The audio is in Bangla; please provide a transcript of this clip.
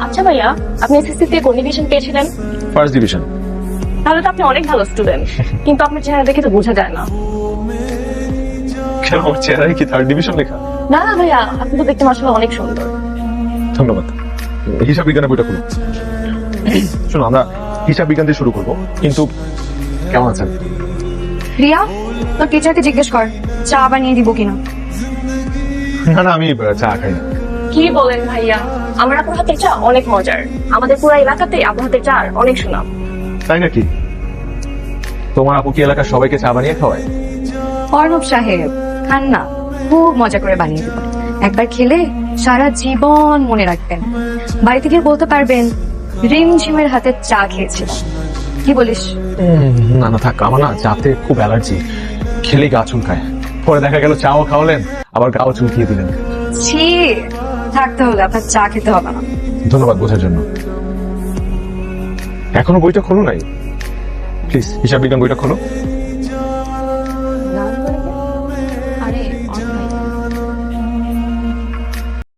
আচ্ছা ভাইয়া, আপনি এসএসসি তে কোন ডিভিশন পেয়েছিলেন? First division. তাহলে তো আপনি অনেক ভালো স্টুডেন্ট, কিন্তু আপনার চেহারা দেখে তো বোঝা যায় না। কেন, আমার চেহারায় কি থার্ড ডিভিশন লেখা? না না ভাইয়া, আপনি তো দেখতে মাশাআল্লাহ অনেক সুন্দর। ধন্যবাদ। হিসাব বিজ্ঞানের বইটা খুলো। শোনো, আমরা হিসাব বিজ্ঞান দিয়ে শুরু করবো, কিন্তু কেমন আছেন? রিয়া, তোর টিচারকে জিজ্ঞেস কর চা বানিয়ে দিব কিনা। না না, আমি চা খাই না। কি বলেন ভাইয়া, আমার আপুর হাতের চা অনেক মজার। আমাদের পুরো এলাকাতে আপুর হাতের চা অনেক সুনাম। তাই নাকি? তোমার আপু কি এলাকার সবাইকে চা বানিয়ে খাওয়ায়? অর্ণব সাহেব খান না, খুব মজা করে বানিয়ে দেব। একবার খেলে সারা জীবন মনে রাখবেন। বাড়িতে গিয়ে বলতে পারবেন রিমঝিমের হাতে চা খেয়েছিলাম। কি বলিস? না না থাক, আমার না চাতে খুব অ্যালার্জি, খেলে গা চুলকায়। পরে দেখা গেল চাও খাওয়ালেন, আবার গাও চুলকিয়ে দিলেন। ছি, থাকতে হলে আপনার চা খেতে হবে না। ধন্যবাদ বোঝার জন্য। এখনো বইটা খোলো নাই? প্লিজ হিসাব বিজ্ঞান বইটা খোলো।